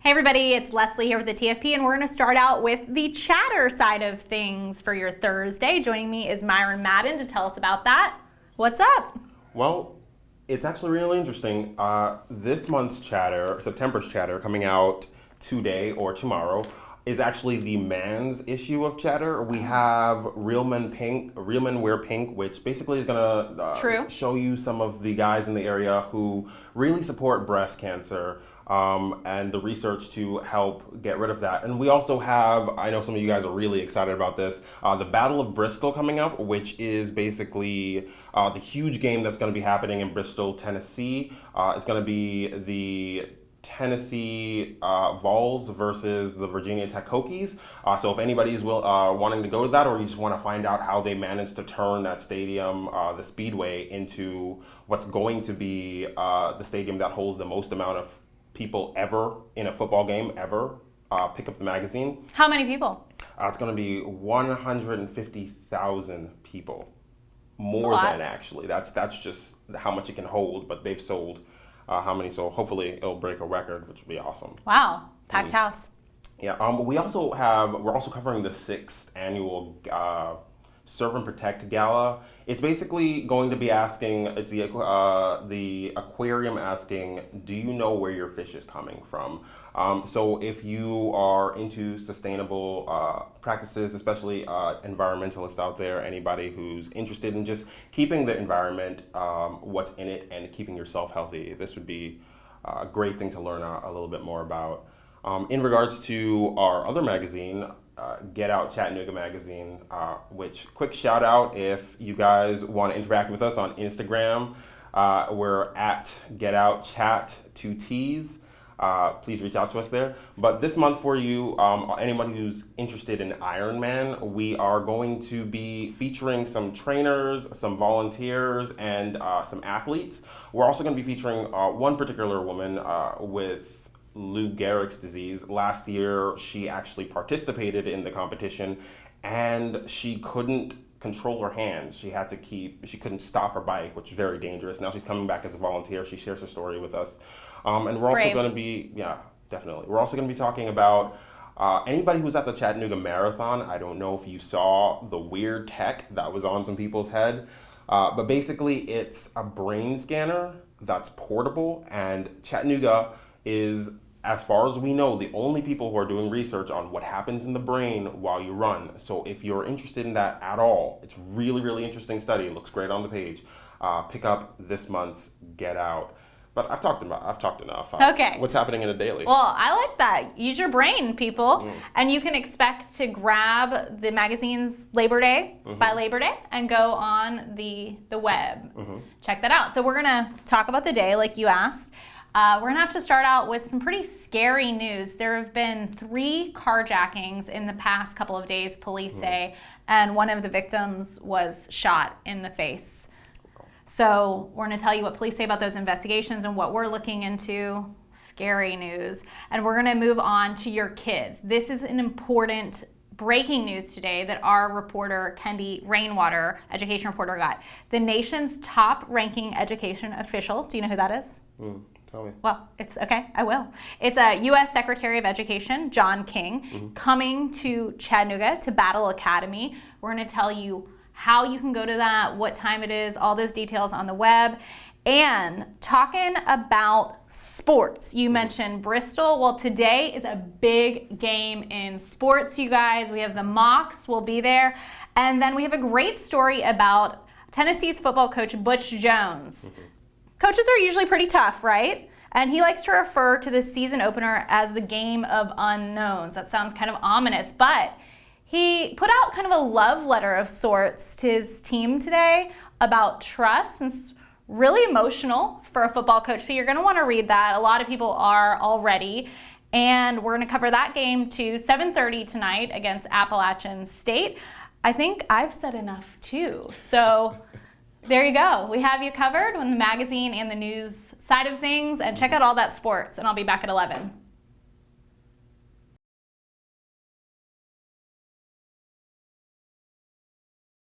Hey everybody, it's Leslie here with the TFP, and we're going to start out with the chatter side of things for your Thursday. Joining me is Myron Madden to tell us about that. What's up? Well, it's actually really interesting. This month's chatter, September's chatter, coming out today or tomorrow, is actually the man's issue of chatter. We have Real Men Wear Pink, which basically is gonna show you some of the guys in the area who really support breast cancer and the research to help get rid of that. And we also have, I know some of you guys are really excited about this, the Battle of Bristol coming up, which is basically the huge game that's going to be happening in Bristol, Tennessee. It's going to be the Tennessee Vols versus the Virginia Tech Hokies. So if anybody's wanting to go to that, or you just want to find out how they managed to turn that stadium, the Speedway, into what's going to be the stadium that holds the most amount of people ever in a football game ever, pick up the magazine. How many people? It's going to be 150,000 people. More than, actually. That's just how much it can hold, but they've sold how many, so hopefully it'll break a record, which would be awesome. Wow, packed house. Yeah, we're also covering the 6th annual Serve and Protect Gala. It's basically going to be asking, it's the aquarium asking, do you know where your fish is coming from? So if you are into sustainable practices, especially environmentalists out there, anybody who's interested in just keeping the environment, what's in it, and keeping yourself healthy, this would be a great thing to learn a little bit more about. In regards to our other magazine, Get Out Chattanooga magazine, which, quick shout out if you guys want to interact with us on Instagram, we're at Get Out Chat 2Ts. Please reach out to us there. But this month for you, anyone who's interested in Ironman, we are going to be featuring some trainers, some volunteers, and some athletes. We're also going to be featuring one particular woman with Lou Gehrig's disease. Last year, she actually participated in the competition, and she couldn't control her hands. She couldn't stop her bike, which is very dangerous. Now she's coming back as a volunteer. She shares her story with us. And we're also going to be, definitely. We're also going to be talking about anybody who's at the Chattanooga Marathon. I don't know if you saw the weird tech that was on some people's head, but basically it's a brain scanner that's portable, and Chattanooga is, as far as we know, the only people who are doing research on what happens in the brain while you run. So if you're interested in that at all, it's really, really interesting study. It looks great on the page. Pick up this month's Get Out. But I've talked enough. Okay. What's happening in a daily? Well, I like that. Use your brain, people. And you can expect to grab the magazine's Labor Day, by Labor Day, and go on the web. Check that out. So we're going to talk about the day, like you asked. We're going to have to start out with some pretty scary news. There have been 3 carjackings in the past couple of days, police say, and one of the victims was shot in the face. So we're going to tell you what police say about those investigations and what we're looking into. Scary news. And we're going to move on to your kids. This is an important breaking news today that our reporter, Kendi Rainwater, education reporter, got. The nation's top ranking education official, do you know who that is? Tell me. Well, it's okay, I will. It's a U.S. Secretary of Education, John King, coming to Chattanooga to Battle Academy. We're going to tell you how you can go to that, what time it is, all those details on the web. And talking about sports, you mentioned Bristol. Well, today is a big game in sports, you guys. We have the Mocs will be there. And then we have a great story about Tennessee's football coach, Butch Jones. Coaches are usually pretty tough, right? And he likes to refer to the season opener as the game of unknowns. That sounds kind of ominous, but he put out kind of a love letter of sorts to his team today about trust. And it's really emotional for a football coach, so you're going to want to read that. A lot of people are already. And we're going to cover that game to 7:30 tonight against Appalachian State. I think I've said enough too. So there you go. We have you covered on the magazine and the news side of things. And check out all that sports. And I'll be back at 11.